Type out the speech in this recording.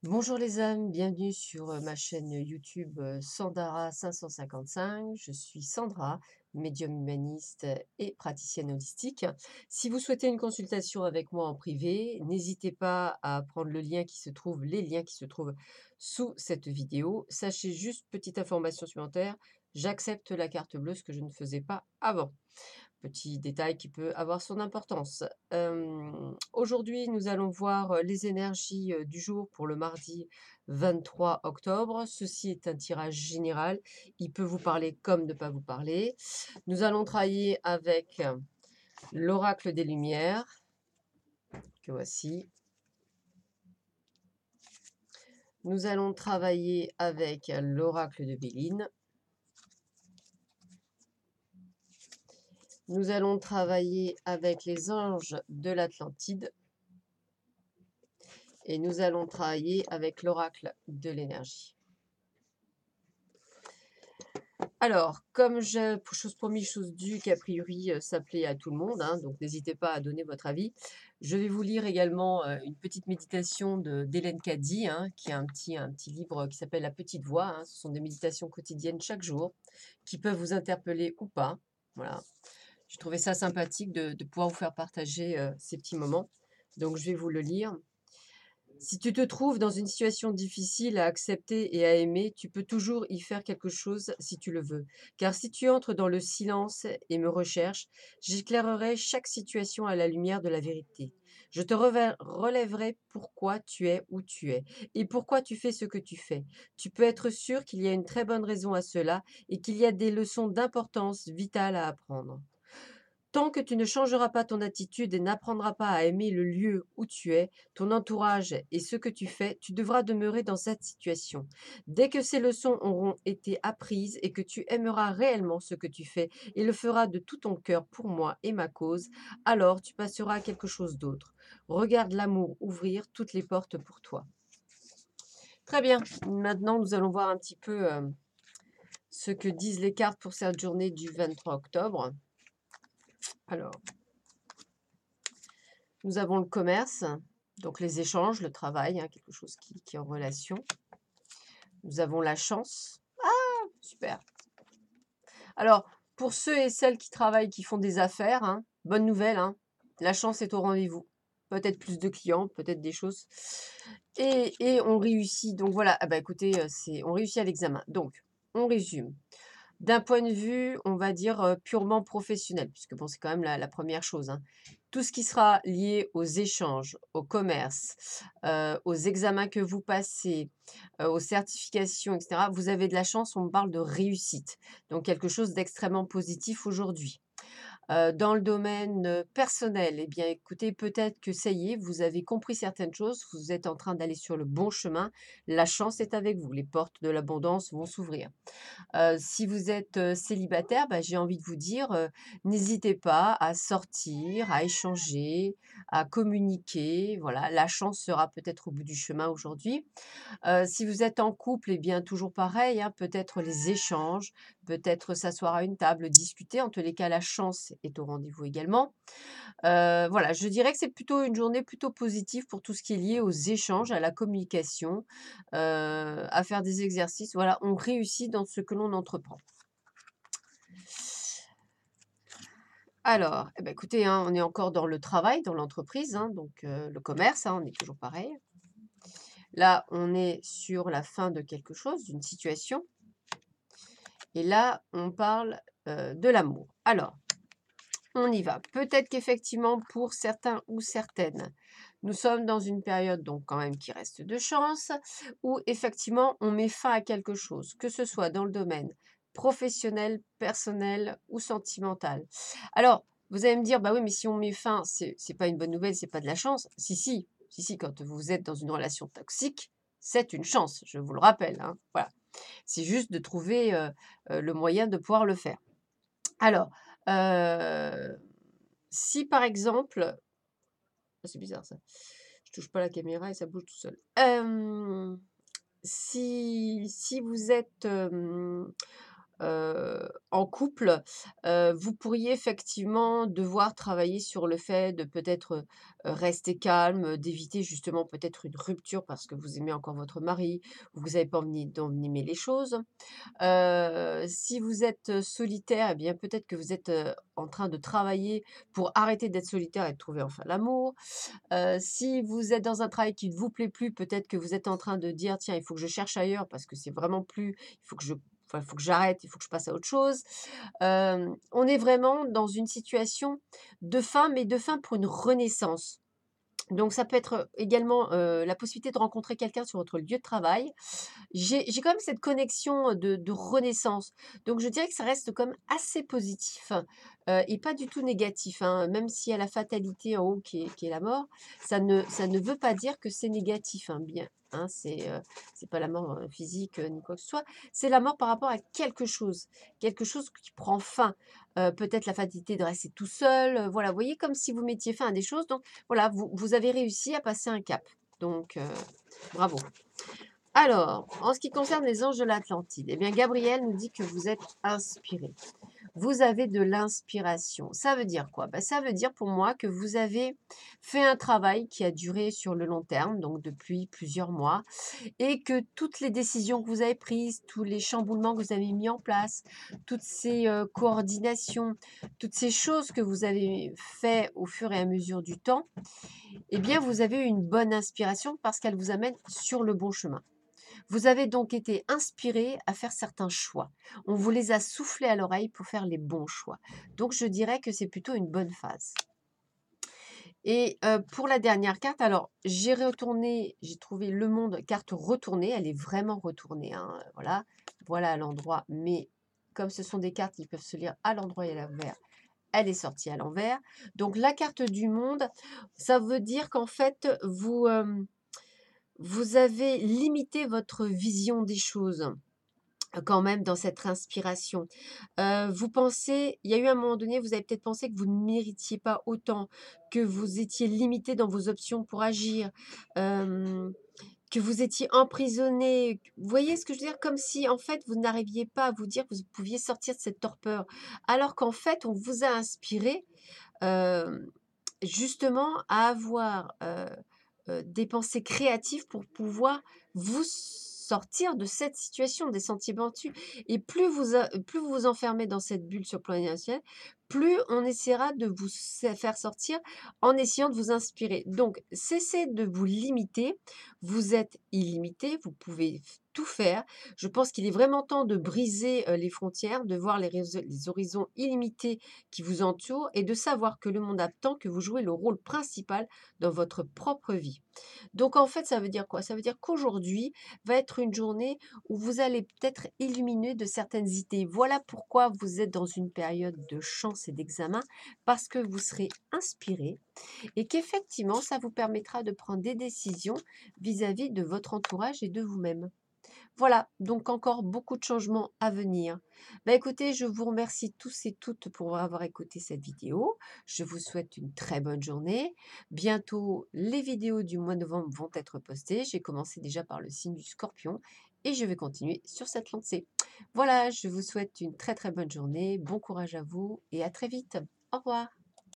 Bonjour les âmes, bienvenue sur ma chaîne YouTube Sandara 555. Je suis Sandra, médium humaniste et praticienne holistique. Si vous souhaitez une consultation avec moi en privé, n'hésitez pas à prendre les liens qui se trouvent sous cette vidéo. Sachez juste, petite information supplémentaire, j'accepte la carte bleue, ce que je ne faisais pas avant. Petit détail qui peut avoir son importance. Aujourd'hui, nous allons voir les énergies du jour pour le mardi 23 octobre. Ceci est un tirage général. Il peut vous parler comme ne pas vous parler. Nous allons travailler avec l'oracle des Lumières, que voici. Nous allons travailler avec l'oracle de Béline. Nous allons travailler avec les anges de l'Atlantide. Et nous allons travailler avec l'oracle de l'énergie. Alors, comme chose promise, chose due, qu'a priori ça plaît à tout le monde, hein, donc n'hésitez pas à donner votre avis. Je vais vous lire également une petite méditation d'Hélène Caddy, hein, qui a un petit livre qui s'appelle La Petite Voix. Hein. Ce sont des méditations quotidiennes chaque jour qui peuvent vous interpeller ou pas. Voilà. J'ai trouvé ça sympathique de pouvoir vous faire partager ces petits moments. Donc, je vais vous le lire. Si tu te trouves dans une situation difficile à accepter et à aimer, tu peux toujours y faire quelque chose si tu le veux. Car si tu entres dans le silence et me recherches, j'éclairerai chaque situation à la lumière de la vérité. Je te relèverai pourquoi tu es où tu es et pourquoi tu fais ce que tu fais. Tu peux être sûr qu'il y a une très bonne raison à cela et qu'il y a des leçons d'importance vitale à apprendre. Tant que tu ne changeras pas ton attitude et n'apprendras pas à aimer le lieu où tu es, ton entourage et ce que tu fais, tu devras demeurer dans cette situation. Dès que ces leçons auront été apprises et que tu aimeras réellement ce que tu fais et le feras de tout ton cœur pour moi et ma cause, alors tu passeras à quelque chose d'autre. Regarde l'amour ouvrir toutes les portes pour toi. Très bien, maintenant nous allons voir un petit peu ce que disent les cartes pour cette journée du 23 octobre. Alors, nous avons le commerce, donc les échanges, le travail, hein, quelque chose qui est en relation. Nous avons la chance. Ah, super. Alors, pour ceux et celles qui travaillent, qui font des affaires, hein, bonne nouvelle, hein, la chance est au rendez-vous. Peut-être plus de clients, peut-être des choses. Et on réussit. Donc voilà, ah bah écoutez, on réussit à l'examen. Donc, on résume. D'un point de vue, on va dire, purement professionnel, puisque bon, c'est quand même la première chose, hein. Tout ce qui sera lié aux échanges, au commerce, aux examens que vous passez, aux certifications et cetera, vous avez de la chance, on me parle de réussite. Donc quelque chose d'extrêmement positif aujourd'hui. Dans le domaine, personnel, eh bien, écoutez, peut-être que ça y est, vous avez compris certaines choses, vous êtes en train d'aller sur le bon chemin. La chance est avec vous, les portes de l'abondance vont s'ouvrir. Si vous êtes, célibataire, bah, j'ai envie de vous dire, n'hésitez pas à sortir, à échanger, à communiquer. Voilà, la chance sera peut-être au bout du chemin aujourd'hui. Si vous êtes en couple, eh bien, toujours pareil, hein, peut-être les échanges, peut-être s'asseoir à une table, discuter. En tous les cas, la chance est au rendez-vous également. Voilà, je dirais que c'est plutôt une journée plutôt positive pour tout ce qui est lié aux échanges, à la communication, à faire des exercices. Voilà, on réussit dans ce que l'on entreprend. Alors, eh ben, écoutez, hein, on est encore dans le travail, dans l'entreprise, hein, donc le commerce, hein, on est toujours pareil. Là, on est sur la fin de quelque chose, d'une situation. Et là, on parle de l'amour. Alors, on y va. Peut-être qu'effectivement, pour certains ou certaines, nous sommes dans une période, donc quand même qui reste de chance, où effectivement, on met fin à quelque chose, que ce soit dans le domaine professionnel, personnel ou sentimental. Alors, vous allez me dire, bah oui, mais si on met fin, c'est pas une bonne nouvelle, c'est pas de la chance. Si, quand vous êtes dans une relation toxique, c'est une chance, je vous le rappelle, hein, voilà. C'est juste de trouver le moyen de pouvoir le faire. Alors, heu, si par exemple c'est bizarre ça, je touche pas la caméra et ça bouge tout seul. Si vous êtes, en couple, vous pourriez effectivement devoir travailler sur le fait de peut-être, rester calme, d'éviter justement peut-être une rupture parce que vous aimez encore votre mari, vous n'avez pas envie d'envenimer les choses. Si vous êtes, solitaire et bien peut-être que vous êtes, en train de travailler pour arrêter d'être solitaire et de trouver enfin l'amour. Si vous êtes dans un travail qui ne vous plaît plus, peut-être que vous êtes en train de dire: «Tiens, il faut que je cherche ailleurs parce que c'est vraiment plus il faut que je enfin, il faut que j'arrête, il faut que je passe à autre chose». On est vraiment dans une situation de fin, mais de fin pour une renaissance. Donc ça peut être, également, la possibilité de rencontrer quelqu'un sur votre lieu de travail. J'ai quand même cette connexion, de renaissance. Donc je dirais que ça reste quand même assez positif, et pas du tout négatif, hein. Même s'il y a la fatalité en haut qui est la mort, ça ne veut pas dire que c'est négatif, hein, bien hein. C'est pas la mort, physique, ni quoi que ce soit. C'est la mort par rapport à quelque chose qui prend fin. Peut-être la fatalité de rester tout seul, voilà. Vous voyez comme si vous mettiez fin à des choses, donc voilà, vous avez réussi à passer un cap. Donc bravo. Alors, en ce qui concerne les anges de l'Atlantide, eh bien, Gabriel nous dit que vous êtes inspiré. Vous avez de l'inspiration. Ça veut dire quoi? Bah, ça veut dire pour moi que vous avez fait un travail qui a duré sur le long terme, donc depuis plusieurs mois, et que toutes les décisions que vous avez prises, tous les chamboulements que vous avez mis en place, toutes ces coordinations, toutes ces choses que vous avez fait au fur et à mesure du temps, eh bien, vous avez eu une bonne inspiration parce qu'elle vous amène sur le bon chemin. Vous avez donc été inspiré à faire certains choix. On vous les a soufflés à l'oreille pour faire les bons choix. Donc je dirais que c'est plutôt une bonne phase. Et pour la dernière carte, alors j'ai trouvé Le Monde, carte retournée, elle est vraiment retournée, hein, voilà. Voilà à l'endroit, mais comme ce sont des cartes qui peuvent se lire à l'endroit et à l'envers, elle est sortie à l'envers. Donc la carte du monde, ça veut dire qu'en fait vous avez limité votre vision des choses. Quand même dans cette inspiration. Vous pensez il y a eu un moment donné, vous avez peut-être pensé que vous ne méritiez pas autant, que vous étiez limité dans vos options pour agir, hem, que vous étiez emprisonné. Vous voyez ce que je veux dire? Comme si, en fait, vous n'arriviez pas à vous dire que vous pouviez sortir de cette torpeur. Alors qu'en fait, on vous a inspiré, hem, justement à avoir, des pensées créatives pour pouvoir vous sortir de cette situation, des sentiers battus. Et plus vous vous enfermez dans cette bulle sur le plan émotionnel, plus on essaiera de vous faire sortir en essayant de vous inspirer. Donc, cessez de vous limiter. Vous êtes illimité, vous pouvez tout faire. Je pense qu'il est vraiment temps de briser les frontières, de voir les horizons illimités qui vous entourent et de savoir que le monde attend que vous jouez le rôle principal dans votre propre vie. Donc en fait, ça veut dire quoi? Ça veut dire qu'aujourd'hui va être une journée où vous allez peut-être illuminer de certaines idées. Voilà pourquoi vous êtes dans une période de chance et d'examen, parce que vous serez inspiré et qu'effectivement, ça vous permettra de prendre des décisions vis-à-vis de votre entourage et de vous-même. Voilà, donc encore beaucoup de changements à venir. Bah écoutez, je vous remercie tous et toutes pour avoir écouté cette vidéo. Je vous souhaite une très bonne journée. Bientôt, les vidéos du mois de novembre vont être postées. J'ai commencé déjà par le signe du Scorpion et je vais continuer sur cette lancée. Voilà, je vous souhaite une très très bonne journée. Bon courage à vous et à très vite. Au revoir.